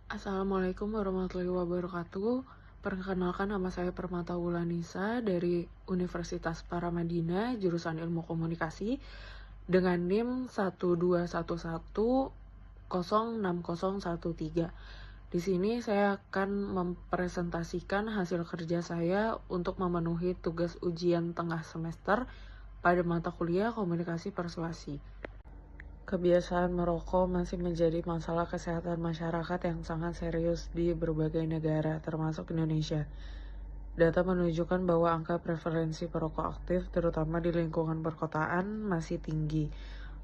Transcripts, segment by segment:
Assalamualaikum warahmatullahi wabarakatuh. Perkenalkan, nama saya Permata Wulanisa dari Universitas Paramadina, jurusan Ilmu Komunikasi, dengan NIM 121106013. Di sini saya akan mempresentasikan hasil kerja saya untuk memenuhi tugas ujian tengah semester pada mata kuliah Komunikasi Persuasi. Kebiasaan merokok masih menjadi masalah kesehatan masyarakat yang sangat serius di berbagai negara, termasuk Indonesia. Data menunjukkan bahwa angka prevalensi perokok aktif, terutama di lingkungan perkotaan, masih tinggi.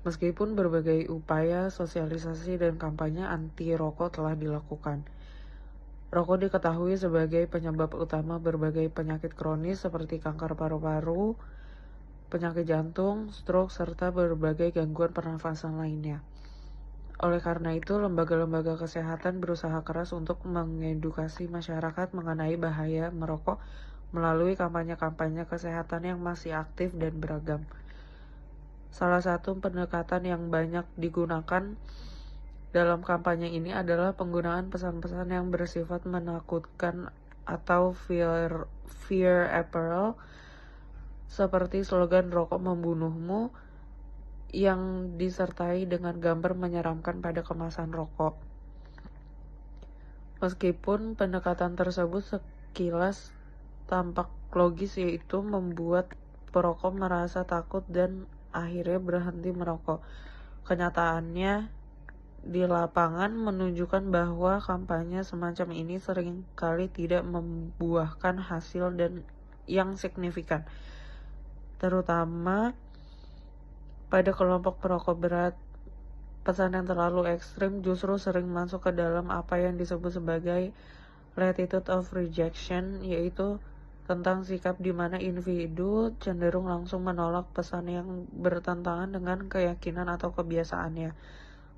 Meskipun berbagai upaya sosialisasi dan kampanye anti rokok telah dilakukan. Rokok diketahui sebagai penyebab utama berbagai penyakit kronis seperti kanker paru-paru, penyakit jantung, stroke, serta berbagai gangguan pernafasan lainnya. Oleh karena itu, lembaga-lembaga kesehatan berusaha keras untuk mengedukasi masyarakat mengenai bahaya merokok melalui kampanye-kampanye kesehatan yang masih aktif dan beragam. Salah satu pendekatan yang banyak digunakan dalam kampanye ini adalah penggunaan pesan-pesan yang bersifat menakutkan atau fear apparel, seperti slogan "rokok membunuhmu" yang disertai dengan gambar menyeramkan pada kemasan rokok. Meskipun pendekatan tersebut sekilas tampak logis, yaitu membuat perokok merasa takut dan akhirnya berhenti merokok. Kenyataannya di lapangan menunjukkan bahwa kampanye semacam ini seringkali tidak membuahkan hasil dan yang signifikan, terutama pada kelompok perokok berat. Pesan yang terlalu ekstrim justru sering masuk ke dalam apa yang disebut sebagai latitude of rejection, yaitu tentang sikap di mana individu cenderung langsung menolak pesan yang bertentangan dengan keyakinan atau kebiasaannya.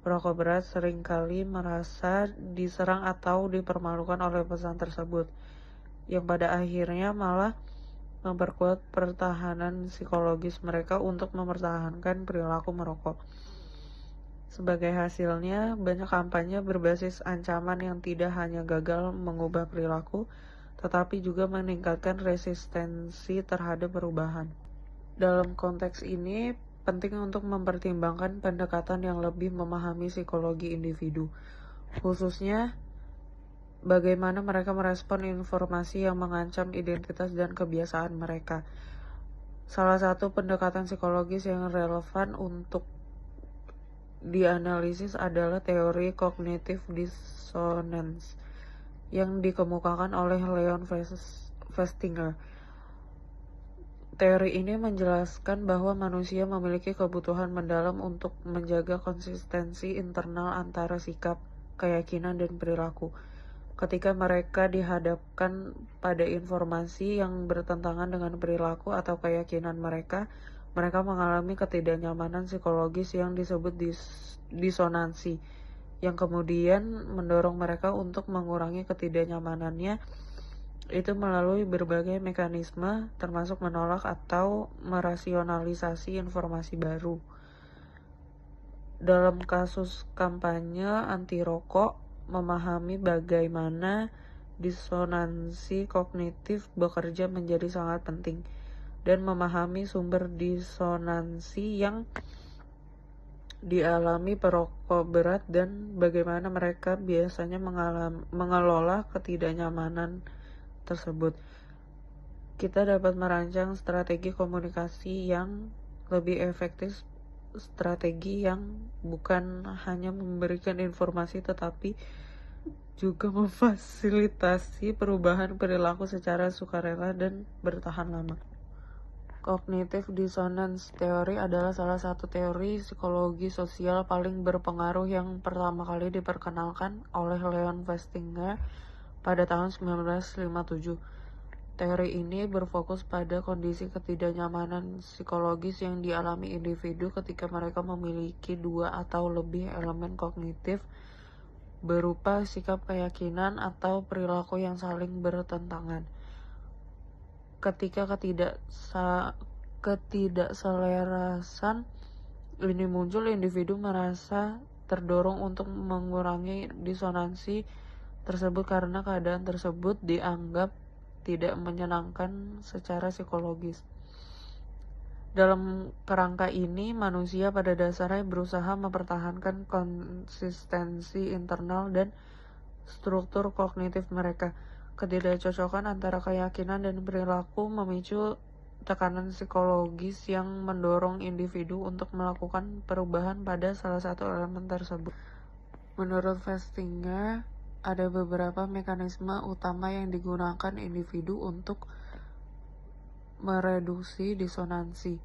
Perokok berat seringkali merasa diserang atau dipermalukan oleh pesan tersebut, yang pada akhirnya malah memperkuat pertahanan psikologis mereka untuk mempertahankan perilaku merokok. Sebagai hasilnya, banyak kampanye berbasis ancaman yang tidak hanya gagal mengubah perilaku, tetapi juga meningkatkan resistensi terhadap perubahan. Dalam konteks ini, penting untuk mempertimbangkan pendekatan yang lebih memahami psikologi individu, khususnya bagaimana mereka merespon informasi yang mengancam identitas dan kebiasaan mereka. Salah satu pendekatan psikologis yang relevan untuk dianalisis adalah teori cognitive dissonance yang dikemukakan oleh Leon Festinger. Teori ini menjelaskan bahwa manusia memiliki kebutuhan mendalam untuk menjaga konsistensi internal antara sikap, keyakinan, dan perilaku. Ketika mereka dihadapkan pada informasi yang bertentangan dengan perilaku atau keyakinan mereka mengalami ketidaknyamanan psikologis yang disebut disonansi, yang kemudian mendorong mereka untuk mengurangi ketidaknyamanannya itu melalui berbagai mekanisme, termasuk menolak atau merasionalisasi informasi baru. Dalam kasus kampanye anti rokok, memahami bagaimana disonansi kognitif bekerja menjadi sangat penting, dan memahami sumber disonansi yang dialami perokok berat dan bagaimana mereka biasanya mengelola ketidaknyamanan tersebut. Kita dapat merancang strategi komunikasi yang lebih efektif, strategi yang bukan hanya memberikan informasi tetapi juga memfasilitasi perubahan perilaku secara sukarela dan bertahan lama. Cognitive dissonance theory adalah salah satu teori psikologi sosial paling berpengaruh yang pertama kali diperkenalkan oleh Leon Festinger pada tahun 1957. Teori ini berfokus pada kondisi ketidaknyamanan psikologis yang dialami individu ketika mereka memiliki dua atau lebih elemen kognitif berupa sikap, keyakinan, atau perilaku yang saling bertentangan. Ketika ketidakselarasan ini muncul, individu merasa terdorong untuk mengurangi disonansi tersebut karena keadaan tersebut dianggap tidak menyenangkan secara psikologis. Dalam kerangka ini, manusia pada dasarnya berusaha mempertahankan konsistensi internal dan struktur kognitif mereka. Ketidakcocokan antara keyakinan dan perilaku memicu tekanan psikologis yang mendorong individu untuk melakukan perubahan pada salah satu elemen tersebut. Menurut Festinger, ada beberapa mekanisme utama yang digunakan individu untuk mereduksi disonansi.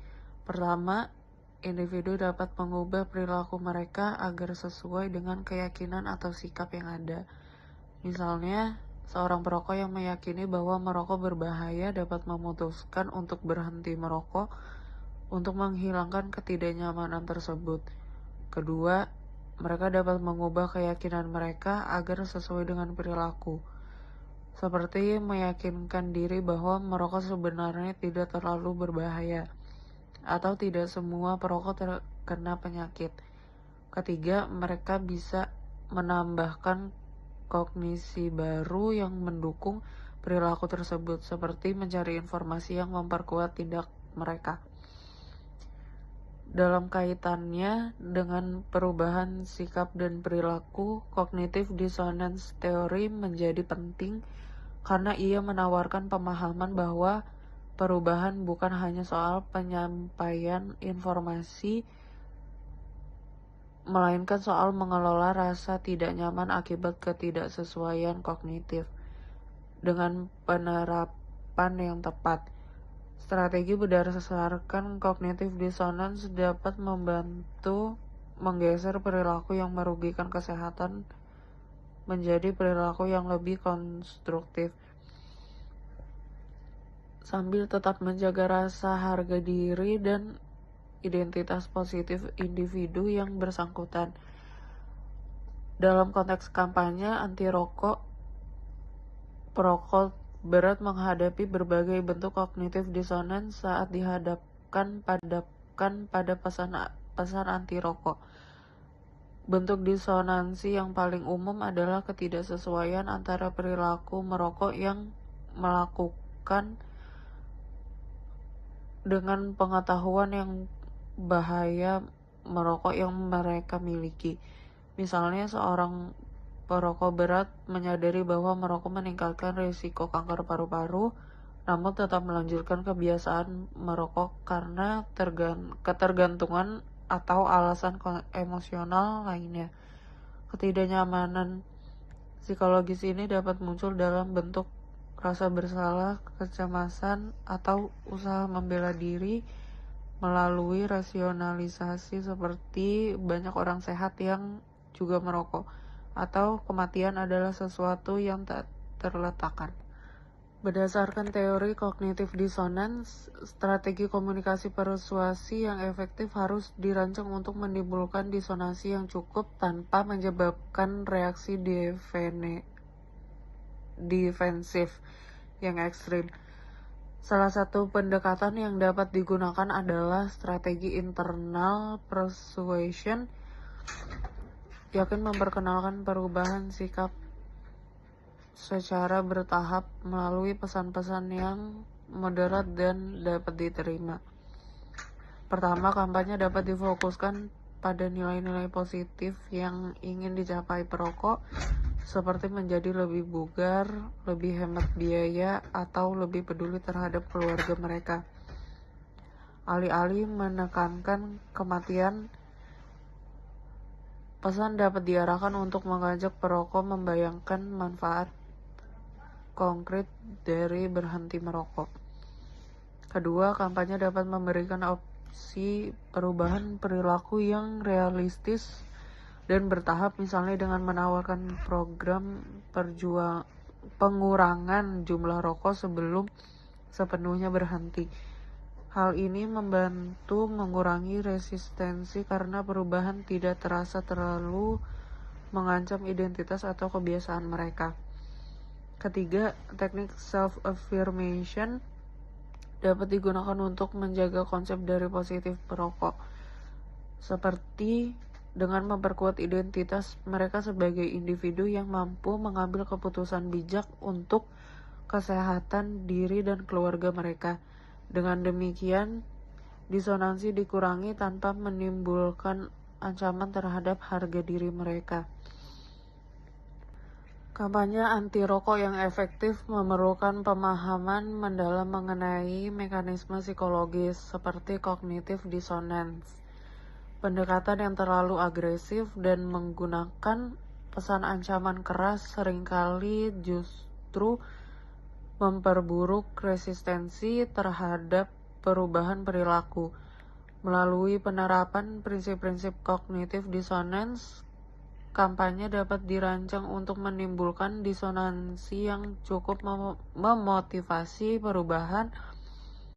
Pertama, individu dapat mengubah perilaku mereka agar sesuai dengan keyakinan atau sikap yang ada. Misalnya, seorang perokok yang meyakini bahwa merokok berbahaya dapat memutuskan untuk berhenti merokok untuk menghilangkan ketidaknyamanan tersebut. Kedua, mereka dapat mengubah keyakinan mereka agar sesuai dengan perilaku, seperti meyakinkan diri bahwa merokok sebenarnya tidak terlalu berbahaya, atau tidak semua perokok terkena penyakit. Ketiga, mereka bisa menambahkan kognisi baru yang mendukung perilaku tersebut, seperti mencari informasi yang memperkuat tindak mereka. Dalam kaitannya dengan perubahan sikap dan perilaku, cognitive dissonance theory menjadi penting karena ia menawarkan pemahaman bahwa perubahan bukan hanya soal penyampaian informasi, melainkan soal mengelola rasa tidak nyaman akibat ketidaksesuaian kognitif. Dengan penerapan yang tepat, strategi berdasarkan cognitive dissonance dapat membantu menggeser perilaku yang merugikan kesehatan menjadi perilaku yang lebih konstruktif, sambil tetap menjaga rasa harga diri dan identitas positif individu yang bersangkutan. Dalam konteks kampanye anti rokok, perokok berat menghadapi berbagai bentuk cognitive dissonance saat dihadapkan pada pesan anti rokok. Bentuk disonansi yang paling umum adalah ketidaksesuaian antara perilaku merokok yang melakukan dengan pengetahuan yang bahaya merokok yang mereka miliki. Misalnya, seorang perokok berat menyadari bahwa merokok meningkatkan risiko kanker paru-paru, namun tetap melanjutkan kebiasaan merokok karena ketergantungan atau alasan emosional lainnya. Ketidaknyamanan psikologis ini dapat muncul dalam bentuk rasa bersalah, kecemasan, atau usaha membela diri melalui rasionalisasi seperti banyak orang sehat yang juga merokok, atau kematian adalah sesuatu yang tak terletakkan. Berdasarkan teori cognitive dissonance, strategi komunikasi persuasi yang efektif harus dirancang untuk menimbulkan disonansi yang cukup tanpa menyebabkan reaksi defensif yang ekstrim. Salah satu pendekatan yang dapat digunakan adalah strategi internal persuasion, yakin memperkenalkan perubahan sikap secara bertahap melalui pesan-pesan yang moderat dan dapat diterima. Pertama, kampanye dapat difokuskan pada nilai-nilai positif yang ingin dicapai perokok, seperti menjadi lebih bugar, lebih hemat biaya, atau lebih peduli terhadap keluarga mereka. Alih-alih menekankan kematian, pesan dapat diarahkan untuk mengajak perokok membayangkan manfaat konkret dari berhenti merokok. Kedua, kampanye dapat memberikan opsi perubahan perilaku yang realistis dan bertahap, misalnya dengan menawarkan program pengurangan jumlah rokok sebelum sepenuhnya berhenti. Hal ini membantu mengurangi resistensi karena perubahan tidak terasa terlalu mengancam identitas atau kebiasaan mereka. Ketiga, teknik self-affirmation dapat digunakan untuk menjaga konsep dari positif perokok, seperti dengan memperkuat identitas mereka sebagai individu yang mampu mengambil keputusan bijak untuk kesehatan diri dan keluarga mereka. Dengan demikian, disonansi dikurangi tanpa menimbulkan ancaman terhadap harga diri mereka. Kampanye anti rokok yang efektif memerlukan pemahaman mendalam mengenai mekanisme psikologis seperti cognitive dissonance. Pendekatan yang terlalu agresif dan menggunakan pesan ancaman keras seringkali justru memperburuk resistensi terhadap perubahan perilaku. Melalui penerapan prinsip-prinsip cognitive dissonance, kampanye dapat dirancang untuk menimbulkan disonansi yang cukup memotivasi perubahan